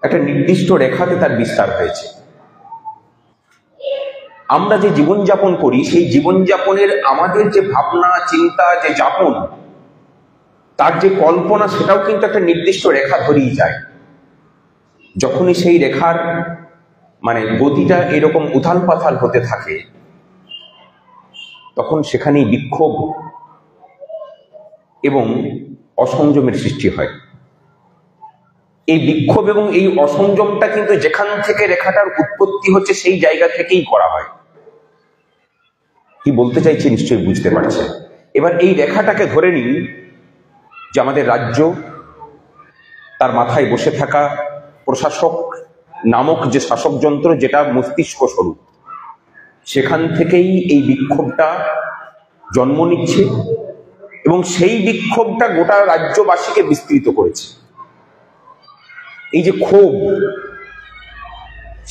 একটা নির্দিষ্ট রেখাতে তার বিস্তার হয়েছে। আমরা যে জীবনযাপন করি সেই জীবনযাপনের আমাদের যে ভাবনা চিন্তা, যে যাপন, তার যে কল্পনা, সেটাও কিন্তু একটা নির্দিষ্ট রেখা ধরেই যায়। যখনই সেই রেখার গতিটা এরকম উথাল পাথাল হতে থাকে, তখন সেখানেই বিক্ষোভ এবং অসংযমের সৃষ্টি হয়। এই বিক্ষোভ এবং এই অসংযমটা কিন্তু যেখান থেকে রেখাটার উৎপত্তি হচ্ছে সেই জায়গা থেকেই করা হয়। কি বলতে চাইছি নিশ্চয়ই বুঝতে পারছেন। এবার এই রেখাটাকে ধরে নিন যে আমাদের রাজ্য, তার মাথায় বসে থাকা প্রশাসক নামক যে শাসক যন্ত্র, যেটা মস্তিষ্ক স্বরূপ, সেখান থেকেই এই বিক্ষোভটা জন্ম নিচ্ছে এবং সেই বিক্ষোভটা গোটা রাজ্যবাসীকে বিস্তৃত করেছে। এই যে ক্ষোভ,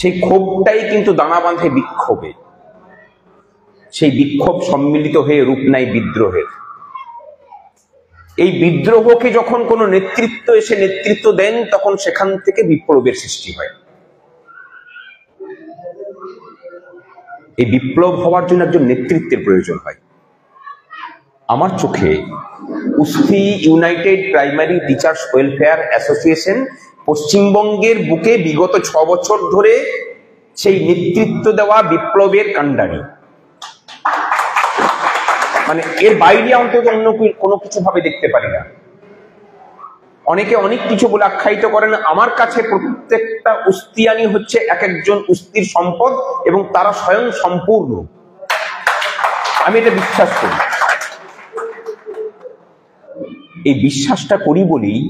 সেই ক্ষোভটাই কিন্তু দানা বাঁধে বিক্ষোভে। সেই বিক্ষোভ সম্মিলিত হয়ে রূপ নেয় বিদ্রোহের। এই বিদ্রোহকে যখন কোনো নেতৃত্ব এসে নেতৃত্ব দেন, তখন সেখান থেকে বিপ্লবের সৃষ্টি হয়। এই বিপ্লব হওয়ার জন্য একজন নেতৃত্বের প্রয়োজন হয়। আমার চোখে উস্তি United Primary Teachers Welfare Association পশ্চিমবঙ্গের বুকে বিগত 6 বছর ধরে সেই নেতৃত্ব দেওয়া বিপ্লবের কাণ্ডারি। এর বাইরে অন্তত অন্য কোনো কিছু ভাবে দেখতে পারি না। অনেকে অনেক কিছু বলে আখ্যায়িত করেন, আমার কাছে প্রত্যেকটা উস্তিয়ানি হচ্ছে এক একজন উস্তির সম্পদ এবং তারা স্বয়ং সম্পূর্ণ। আমি এটা বিশ্বাস করি। এই বিশ্বাসটা করি বলেই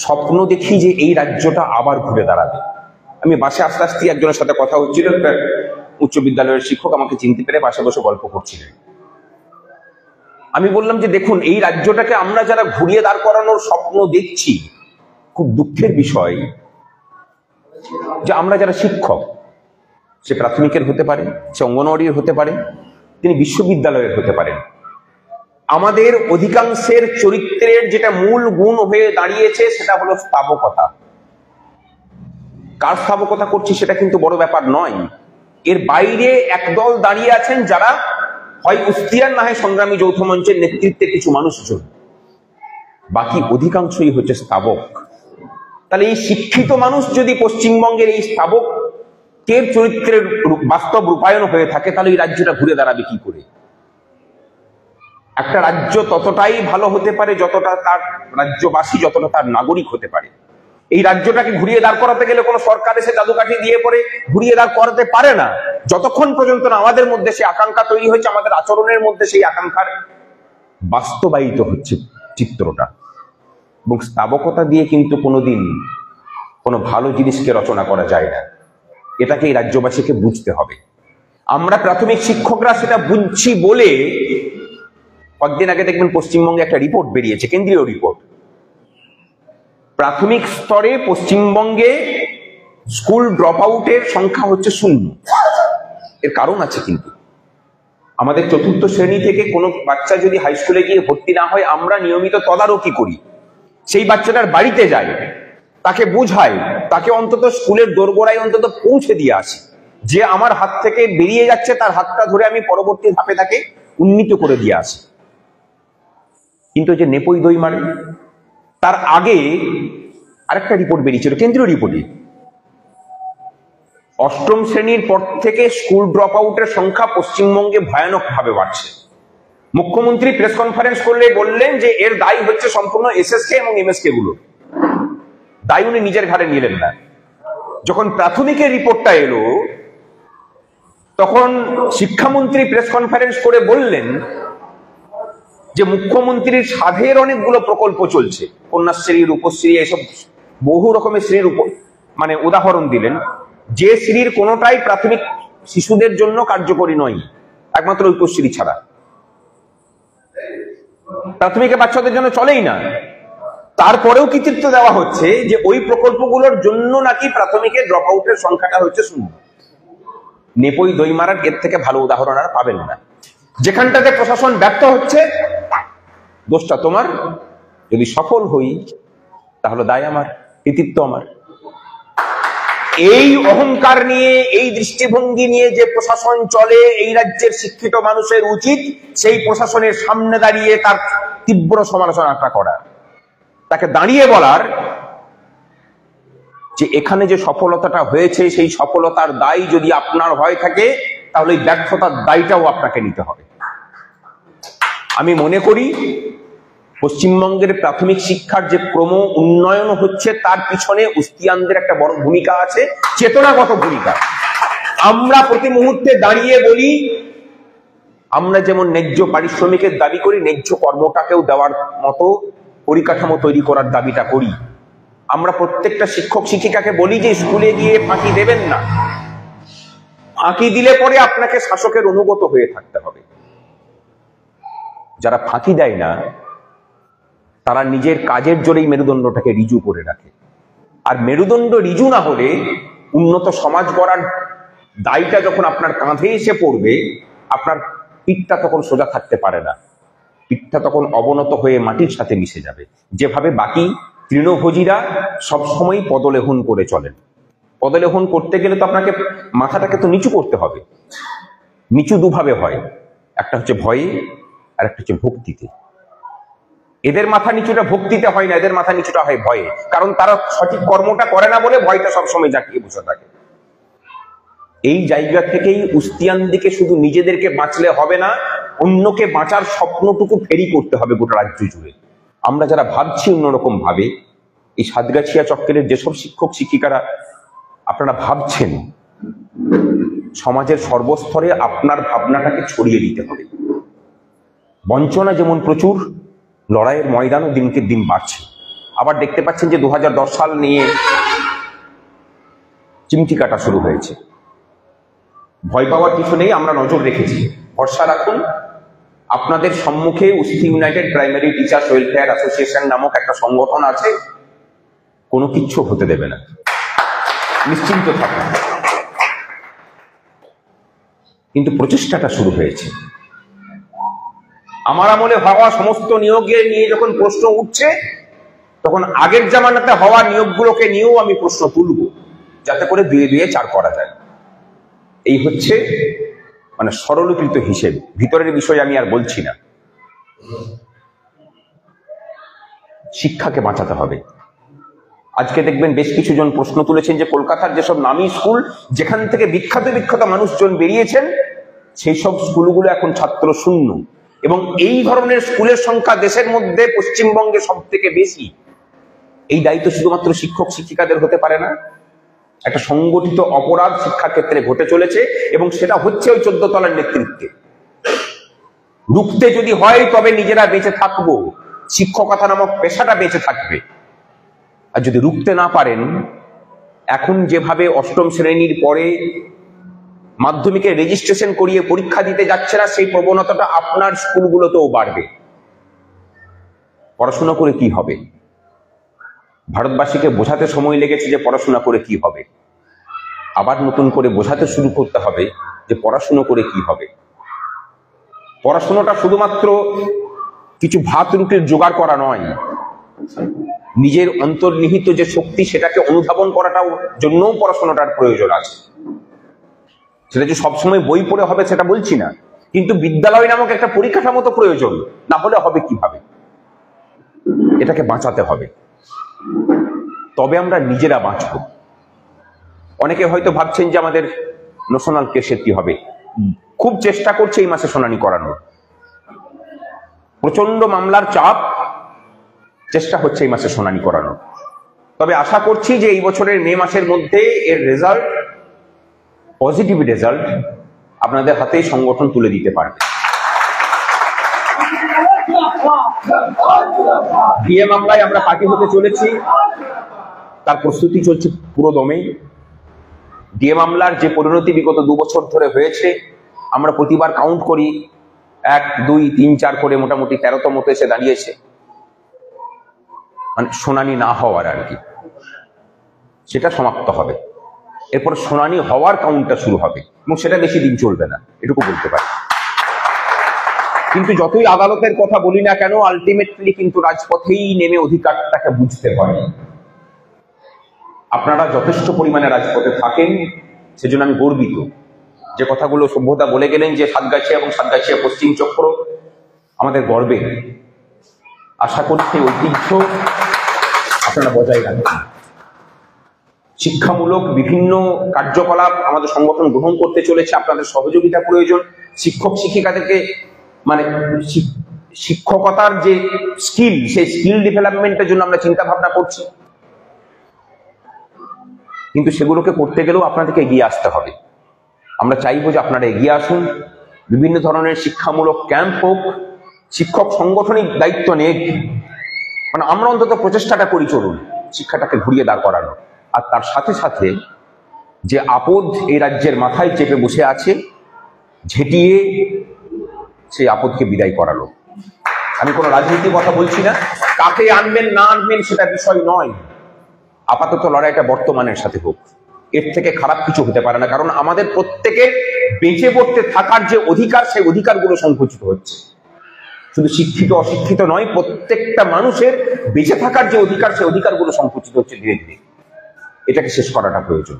স্বপ্ন দেখি যে এই রাজ্যটা আবার ঘুরে দাঁড়াবে। আমি বাসে আস্তে আস্তে একজনের সাথে কথা হচ্ছিল, একটা উচ্চ বিদ্যালয়ের শিক্ষক আমাকে চিনতে পেরে পাশে বসে গল্প করছিলেন। আমি বললাম যে দেখুন, এই রাজ্যটাকে আমরা যারা ঘুরিয়ে দাঁড় করানোর স্বপ্ন দেখছি, খুব দুঃখের বিষয় যে আমরা যারা শিক্ষক, সে প্রাথমিকের হতে পারে, সে অঙ্গনওয়াড়ির হতে পারে, তিনি বিশ্ববিদ্যালয়ের হতে পারেন, আমাদের অধিকাংশের চরিত্রের যেটা মূল গুণ হয়ে দাঁড়িয়েছে সেটা হলো স্থাবকতা। কার স্থাবকতা করছি সেটা কিন্তু বড় ব্যাপার নয়। এর বাইরে একদল দাঁড়িয়ে আছেন যারা হয় উস্তিয়ার না হয় সংগ্রামী যৌথ মঞ্চের নেতৃত্বে কিছু মানুষজন, বাকি অধিকাংশই হচ্ছে স্থাবক। তাহলে এই শিক্ষিত মানুষ যদি পশ্চিমবঙ্গের এই স্থাবকের চরিত্রের বাস্তব রূপায়ণ হয়ে থাকে, তাহলে এই রাজ্যটা ঘুরে দাঁড়াবে কি করে? একটা রাজ্য ততটাই ভালো হতে পারে যতটা তার রাজ্যবাসী, যতটা তার নাগরিক হতে পারে। এই রাজ্যটাকে ঘুরিয়ে দাঁড় করাতে গেলে কোনো সরকার এসে জাদুকাঠি দিয়ে পরে ঘুরিয়ে দাঁড় করাতে পারে না, যতক্ষণ পর্যন্ত না আমাদের মধ্যে সেই আকাঙ্ক্ষা তৈরি হয়েছে, আমাদের আচরণের মধ্যে সেই আকাঙ্ক্ষার বাস্তবায়িত হচ্ছে চিত্রটা। এবং স্থাবকতা দিয়ে কিন্তু কোনোদিন কোনো ভালো জিনিসকে রচনা করা যায় না। এটাকে এই রাজ্যবাসীকে বুঝতে হবে। আমরা প্রাথমিক শিক্ষকরা সেটা বুঝছি বলে কয়েকদিন আগে দেখবেন পশ্চিমবঙ্গে একটা রিপোর্ট বেরিয়েছে, কেন্দ্রীয় রিপোর্ট। প্রাথমিক স্তরে পশ্চিমবঙ্গে স্কুল ড্রপ আউটের সংখ্যা হচ্ছে 0। এর কারণ আছে কিন্তু। আমাদের 4র্থ শ্রেণী থেকে কোনো বাচ্চা যদি হাই স্কুলে গিয়ে ভর্তি না হয়, আমরা নিয়মিত তদারকি করি। সেই বাচ্চাটার বাড়িতে যাই, তাকে বোঝাই, তাকে অন্তত স্কুলের দোরগোড়ায় অন্তত পৌঁছে দিয়ে আসি যে আমার হাত থেকে বেরিয়ে যাচ্ছে, তার হাতটা ধরে আমি পরবর্তী ধাপে তাকে উন্নীত করে দিয়ে আসি। কিন্তু যে নেপই দই মারে, তার আগে আরেকটা রিপোর্ট বেরিয়েছিল, কেন্দ্রীয় রিপোর্টে 8ম শ্রেণীর পর থেকে স্কুল ড্রপ আউটের সংখ্যা পশ্চিমবঙ্গে ভয়ানক ভাবে বাড়ছে। মুখ্যমন্ত্রী প্রেস কনফারেন্স করলে বললেন যে এর দায়ী হচ্ছে সম্পূর্ণ এসএসকে এবং এমএসকে গুলো, দায়ী উনি নিজের ঘাড়ে নিলেন না। যখন প্রাথমিকের রিপোর্টটা এলো, তখন শিক্ষামন্ত্রী প্রেস কনফারেন্স করে বললেন যে মুখ্যমন্ত্রীর সাধের অনেকগুলো প্রকল্প চলছে, কন্যাশ্রী, রূপশ্রী, এসব বহু রকমের শ্রীর উদাহরণ দিলেন, যে শ্রীর কোনোটাই প্রাথমিক শিশুদের জন্য কার্যকরী নয়, একমাত্র ঐক্যশ্রী ছাড়া। প্রাথমিক বাচ্চাদের জন্য চলেই না। তারপরেও কৃতিত্ব দেওয়া হচ্ছে যে ওই প্রকল্পগুলোর জন্য নাকি প্রাথমিকের ড্রপ আউটের সংখ্যাটা হচ্ছে 0। নেপই দই মারার এর থেকে ভালো উদাহরণ আর পাবেন না। যেখানটাতে প্রশাসন ব্যর্থ হচ্ছে, দোষটা তোমার। যদি সফল হই তাহলে দায় আমার, কৃতিত্ব আমার। এই অহংকার নিয়ে, এই দৃষ্টিভঙ্গি নিয়ে যে প্রশাসন চলে, এই রাজ্যের শিক্ষিত মানুষের উচিত সেই প্রশাসনের সামনে দাঁড়িয়ে তার তীব্র সমালোচনাটা করা, তাকে দাঁড়িয়ে বলার যে এখানে যে সফলতাটা হয়েছে সেই সফলতার দায় যদি আপনার হয়ে থাকে তাহলে এই ব্যর্থতার দায়টাও আপনাকে নিতে হবে। আমি মনে করি পশ্চিমবঙ্গের প্রাথমিক শিক্ষার যে ক্রম উন্নয়ন হচ্ছে তার পিছনে উস্তিয়ানদের একটা বড় ভূমিকা আছে, চেতনাগত ভূমিকা। আমরা প্রতি মুহূর্তে দাঁড়িয়ে বলি আমরা যেমন ন্যায্য পারিশ্রমিকের দাবি করি, ন্যায্য কর্মটাকেও দেওয়ার মতো পরিকাঠামো তৈরি করার দাবিটা করি। আমরা প্রত্যেকটা শিক্ষক শিক্ষিকাকে বলি যে স্কুলে গিয়ে ফাঁকি দেবেন না, ফাঁকি দিলে পরে আপনাকে শাসকের অনুগত হয়ে থাকতে হবে। যারা ফাঁকি দেয় না তারা নিজের কাজের জোরেই মেরুদণ্ডটাকে রিজু করে রাখে, আর মেরুদণ্ড রিজু না হলে উন্নত সমাজ গড়ার দায়টা যখন আপনার কাঁধে এসে পড়বে আপনার পিঠটা তখন সোজা থাকতে পারে না, পিঠটা তখন অবনত হয়ে মাটির সাথে মিশে যাবে। যেভাবে বাকি তৃণভোজীরা সবসময় পদলেহন করে চলেন, পদলেহন করতে গেলে তো আপনাকে মাথাটাকে তো নিচু করতে হবে। নিচু দুভাবে হয়, একটা হচ্ছে ভয়ে আর একটা হচ্ছে ভক্তিতে। এদের মাথা নিচুটা ভক্তিতে হয় না, এদের মাথা নিচুটা হয় ভয়ে, কারণ তারা সঠিক কর্মটা করে না বলে ভয়টা সবসময় জাকিয়ে বসে থাকে। এই জায়গা থেকেই উস্তিয়ান দিকে শুধু নিজেদেরকে বাঁচলে হবে না, অন্যকে বাঁচার স্বপ্নটুকু ফেরি করতে হবে গোটা রাজ্য জুড়ে। আমরা যারা ভাবছি অন্যরকম ভাবে, এই সাতগাছিয়া চক্রের যেসব শিক্ষক শিক্ষিকারা আপনারা ভাবছেন, সমাজের সর্বস্তরে আপনার ভাবনাটাকে ছড়িয়ে দিতে হবে। বঞ্চনা যেমন প্রচুর, লড়াইয়ের ময়দানও দিনকে দিন বাড়ছে। আবার দেখতে পাচ্ছেন যে 2010 সাল নিয়ে চিমটি কাটা শুরু হয়েছে। ভয় পাওয়ার কিছু নেই, আমরা নজর রেখেছি। ভরসা রাখুন, আপনাদের সম্মুখে উস্তি United Primary Teachers Welfare Association নামক একটা সংগঠন আছে, কোনো কিচ্ছু হতে দেবে না, নিশ্চিন্ত থাকুন। কিন্তু প্রচেষ্টাটা শুরু হয়েছে। আমার আমলে হওয়া সমস্ত নিয়োগে নিয়ে যখন প্রশ্ন উঠছে তখন আগের জামানাতে হওয়া নিয়োগগুলোকে নিয়েও আমি প্রশ্ন তুলব, যাতে করে 2 2 4 করা যায়। এই হচ্ছে মানে সরলীকৃত হিসেব, ভিতরের বিষয় আমি আর বলছি না। শিক্ষাকে বাঁচাতে হবে। আজকে দেখবেন বেশ কিছু জন প্রশ্ন তুলেছেন যে কলকাতার যেসব নামী স্কুল যেখান থেকে বিখ্যাত বিখ্যাত মানুষজন বেরিয়েছেন সেই সব স্কুলগুলো এখন ছাত্র শূন্য, এবং এই ধরনের স্কুলের সংখ্যা দেশের মধ্যে পশ্চিমবঙ্গে সব থেকে বেশি। এই দায়িত্ব শুধুমাত্র শিক্ষক শিক্ষিকাদের হতে পারে না, একটা সংগঠিত অপরাধ শিক্ষাক্ষেত্রে ঘটে চলেছে এবং সেটা হচ্ছে ওই 14 তলার নেতৃত্বে। রুখতে যদি হয় তবে নিজেরা বেঁচে থাকবো, শিক্ষকতা নামক পেশাটা বেঁচে থাকবে। আর যদি রুখতে না পারেন, এখন যেভাবে 8ম শ্রেণীর পরে মাধ্যমিকে রেজিস্ট্রেশন করিয়ে পরীক্ষা দিতে যাচ্ছে না, সেই প্রবণতাটা আপনার স্কুলগুলোতেও বাড়বে। পড়াশোনা করে কি হবে? ভারতবাসীকে বোঝাতে সময় লেগেছে যে পড়াশোনা করে কি হবে, আবার নতুন করে বোঝাতে শুরু করতে হবে যে পড়াশোনা করে কি হবে। পড়াশোনাটা শুধুমাত্র কিছু ভাত রুটির জোগাড় করা নয়, নিজের অন্তর্নিহিত যে শক্তি সেটাকে অনুধাবন করাটাও জন্যও পড়াশোনাটার প্রয়োজন আছে। সেটা যে সবসময় বই পড়ে হবে সেটা বলছি না, কিন্তু বিদ্যালয় নামক একটা পরিকাঠামো তো প্রয়োজন, না হলে হবে কিভাবে? এটাকে বাঁচাতে হবে, তবে আমরা নিজেরা বাঁচব। অনেকে হয়তো ভাবছেন যে আমাদের ন্যাশনাল কেসের কি হবে। খুব চেষ্টা করছে এই মাসে শুনানি করানোর, প্রচন্ড মামলার চাপ, চেষ্টা হচ্ছে এই মাসে শুনানি করানোর। তবে আশা করছি যে এই বছরের মে মাসের মধ্যে এর রেজাল্ট, পজিটিভ রেজাল্ট আপনাদের হাতেই সংগঠন তুলে দিতে পারবে। বিয়ে মামলায় আমরা পার্টি হতে চলেছি, তার প্রস্তুতি চলছে পুরো দমে। ডিএ মামলার যে পরিণতি বিগত 2 বছর ধরে হয়েছে, আমরা প্রতিবার কাউন্ট করি 1 2 3 4 করে মোটামুটি 13তম এসে দাঁড়িয়েছে, মানে শুনানি না হওয়ার আর কি। সেটা সমাপ্ত হবে, এরপর শুনানি হওয়ার কাউন্টটা শুরু হবে, এবং সেটা বেশি দিন চলবে না, এটুকু বলতে পারি। কিন্তু যতই আদালতের কথা বলি না কেন, আলটিমেটলি কিন্তু রাজপথেই নেমে অধিকারটাকে বুঝতে হয়। আপনারা যথেষ্ট পরিমাণে রাজপথে থাকেন, সেজন্য আমি গর্বিত। যে কথাগুলো সভ্যতা বলে গেলেন যে সাতগাছিয়া এবং সাতগাছিয়া পশ্চিম চক্র আমাদের গর্বের, আশা করি সেই ঐতিহ্য আপনারা বজায় রাখবেন। শিক্ষামূলক বিভিন্ন কার্যকলাপ আমাদের সংগঠন গ্রহণ করতে চলেছে, আপনাদের সহযোগিতা প্রয়োজন। শিক্ষক শিক্ষিকাদেরকে মানে শিক্ষকতার যে স্কিল, সেই স্কিল ডেভেলপমেন্টের জন্য আমরা চিন্তা ভাবনা করছি, কিন্তু সেগুলোকে করতে গেলেও আপনাদেরকে এগিয়ে আসতে হবে। আমরা চাইবো যে আপনারা এগিয়ে আসুন, বিভিন্ন ধরনের শিক্ষামূলক ক্যাম্প হোক, শিক্ষক সাংগঠনিক দায়িত্ব নেই, মানে আমরা অন্তত প্রচেষ্টাটা করি চলুন শিক্ষাটাকে ঘুরিয়ে দাঁড় করানো। আর তার সাথে সাথে যে আপদ এই রাজ্যের মাথায় চেপে বসে আছে, ঝেঁটিয়ে সেই আপদকে বিদায় করালো। আমি কোনো রাজনীতির কথা বলছি না, কাকে আনবেন না আনবেন সেটা বিষয় নয়, আপাতত লড়াইটা বর্তমানের সাথে হোক, এর থেকে খারাপ কিছু হতে পারে না। কারণ আমাদের প্রত্যেকের বেঁচে পড়তে থাকার যে অধিকার, সেই অধিকারগুলো সংকুচিত হচ্ছে। শুধু শিক্ষিত অশিক্ষিত নয়, প্রত্যেকটা মানুষের বেঁচে থাকার যে অধিকার, সেই অধিকারগুলো সংকুচিত হচ্ছে ধীরে ধীরে। এটাকে শেষ করাটা প্রয়োজন,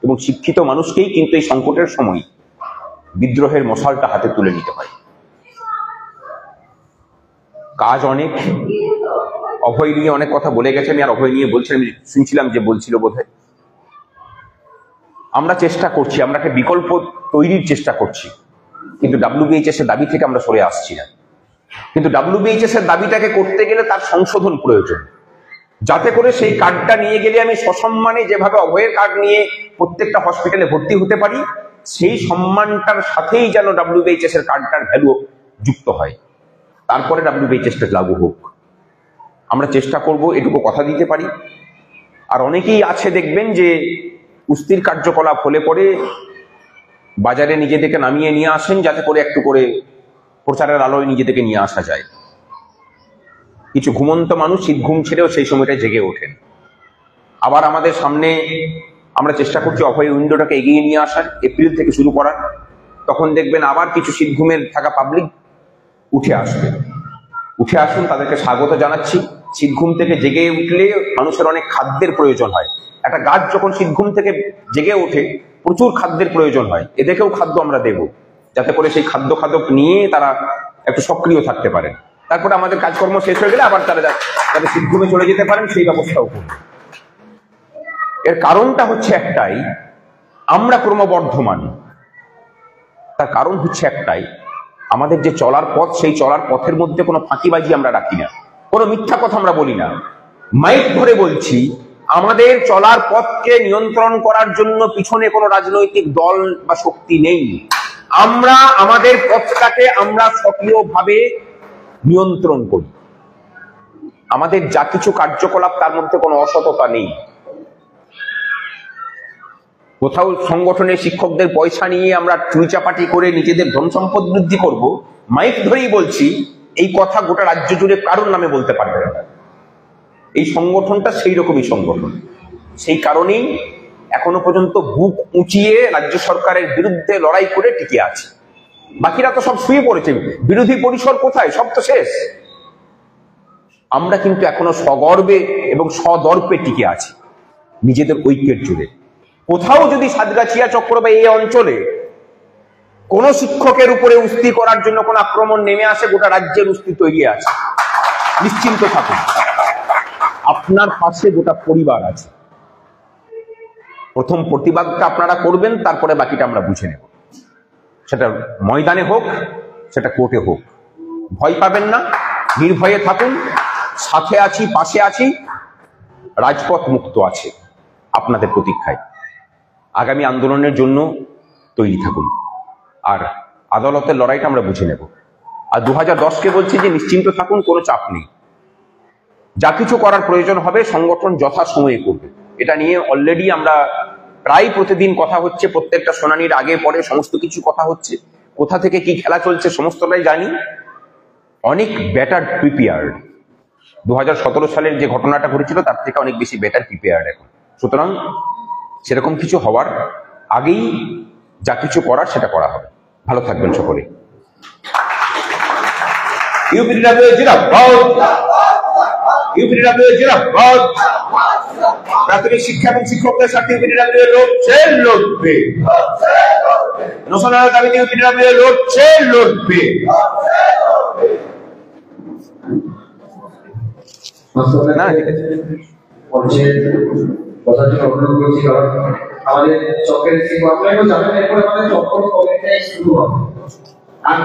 এবং শিক্ষিত মানুষকেই কিন্তু এই সংকটের সময় বিদ্রোহের মশালটা হাতে তুলে নিতে হয়। কাজ অনেক, অভয় নিয়ে অনেক কথা বলে গেছে, আমি আর অভয় নিয়ে বলছি, আমি শুনছিলাম যে বলছিল বোধহয়। আমরা চেষ্টা করছি, আমরা একটা বিকল্প তৈরির চেষ্টা করছি, কিন্তু WBHS এর দাবি থেকে আমরা সরে আসছি না। কিন্তু WBHS এর দাবিটাকে করতে গেলে তার সংশোধন প্রয়োজন, যাতে করে সেই কার্ডটা নিয়ে গেলে আমি সসম্মানে যেভাবে অভয়ের কার্ড নিয়ে প্রত্যেকটা হসপিটালে ভর্তি হতে পারি, সেই সম্মানটার সাথেই যেন WBHS এর কার্ডটার ভ্যালু যুক্ত হয়, তারপরে WBHS টা লাগু হোক। আমরা চেষ্টা করব, এটুকু কথা দিতে পারি। আর অনেকেই আছে দেখবেন যে কুস্তির কার্যকলাপ হলে পরে বাজারে নিজেদেরকে নামিয়ে নিয়ে আসেন, যাতে করে একটু করে প্রচারের আলোয় নিজেদেরকে নিয়ে আসা যায়। কিছু ঘুমন্ত মানুষ শীত ঘুম ছেড়েও সেই সময়টায় জেগে ওঠেন। আবার আমাদের সামনে আমরা চেষ্টা করছি অভয় উইন্ডোটাকে এগিয়ে নিয়ে আসার, এপ্রিল থেকে শুরু করার। তখন দেখবেন আবার কিছু শীত ঘুমের থাকা পাবলিক উঠে আসবে। উঠে আসুন, তাদেরকে স্বাগত জানাচ্ছি। শীত ঘুম থেকে জেগে উঠলে মানুষের অনেক খাদ্যের প্রয়োজন হয়। একটা গাছ যখন শীত ঘুম থেকে জেগে ওঠে, প্রচুর খাদ্যের প্রয়োজন হয়। এদেরকেও খাদ্য আমরা দেব, যাতে করে সেই খাদ্য খাদক নিয়ে তারা একটু সক্রিয় থাকতে পারেন। তারপরে আমাদের কাজকর্ম শেষ হয়ে গেলে আবার তারা যাতে শীত ঘুমে চলে যেতে পারেন, সেই ব্যবস্থাও করব। এর কারণটা হচ্ছে একটাই, আমরা ক্রমবর্ধমান। তার কারণ হচ্ছে একটাই, আমাদের যে চলার পথ, সেই চলার পথের মধ্যে কোনো ফাঁকিবাজি আমরা রাখি না, কোনো মিথ্যা কথা আমরা বলি না। মাইক ধরে বলছি, আমাদের চলার পথকে নিয়ন্ত্রণ করার জন্য পিছনে কোনো রাজনৈতিক দল বা শক্তি নেই। আমরা আমাদের পথটাকে আমরা সক্রিয়ভাবে নিয়ন্ত্রণ করি। আমাদের যা কিছু কার্যকলাপ, তার মধ্যে কোনো অসততা নেই। কোথাও সংগঠনের শিক্ষকদের পয়সা নিয়ে আমরা চুরিচাপাটি করে নিজেদের ধন সম্পদ বৃদ্ধি করব, মাইক ধরেই বলছি, এই কথা গোটা রাজ্য জুড়ে কারোর নামে বলতে পারবে না। এই সংগঠনটা সেই রকমই সংগঠন। সেই কারণেই এখনো পর্যন্ত বুক উঁচিয়ে রাজ্য সরকারের বিরুদ্ধে লড়াই করে টিকে আছে। বাকিরা তো সব শুয়ে পড়েছে, বিরোধী পরিসর কোথায়, সব তো শেষ। আমরা কিন্তু এখনো সগর্বে এবং সদর্পে টিকে আছি নিজেদের ঐক্যের জুড়ে। কোথাও যদি সাতগাছিয়া চক্র বা এই অঞ্চলে কোন শিক্ষকের উপরে উস্তি করার জন্য কোন আক্রমণ নেমে আসে, গোটা রাজ্যের উস্তি তৈরি আছে, নিশ্চিন্ত থাকুন, আপনার পাশে গোটা পরিবার আছে। প্রথম প্রতিবাদটা আপনারা করবেন, তারপরে বাকিটা আমরা বুঝে নেব। সেটা ময়দানে হোক, সেটা কোর্টে হোক, ভয় পাবেন না, নির্ভয়ে থাকুন। সাথে আছি, পাশে আছি, রাজপথ মুক্ত আছে আপনাদের প্রতীক্ষায়। আগামী আন্দোলনের জন্য তৈরি থাকুন, আর আদালতের লড়াইটা আমরা বুঝে নেব। আর 2010কে বলছি যে নিশ্চিন্ত থাকুন, কোনো চাপ নেই। যা কিছু করার প্রয়োজন হবে সংগঠন যথাসময়ে করবে। এটা নিয়ে অলরেডি আমরা প্রায় প্রতিদিন কথা হচ্ছে, প্রত্যেকটা শুনানির আগে পরে সমস্ত কিছু কথা হচ্ছে। কোথা থেকে কি খেলা চলছে সমস্তটাই জানি, অনেক বেটার প্রিপেয়ার্ড। 2017 সালের যে ঘটনাটা ঘটেছিল তার থেকে অনেক বেশি বেটার প্রিপেয়ার্ড এখন। সুতরাং সেরকম কিছু হওয়ার আগেই যা কিছু করার সেটা করা হবে। ভালো থাকবেন সকলে। ইউপিডিডব্লিউ জিন্দাবাদ। প্রাথমিক শিক্ষা এবং শিক্ষকদের স্বার্থে ইউপিডিডব্লিউ লড়বে। ন্যাশনাল দাবিতে ইউপিডিডব্লিউ লড়বে। না ঠিক আছে, কথাটি অনুরোধ করছি, কারণ আমাদের চক্রের আপনারা জানেন এরপরে আমাদের চক্র কমিটিটাই শুরু হবে। আর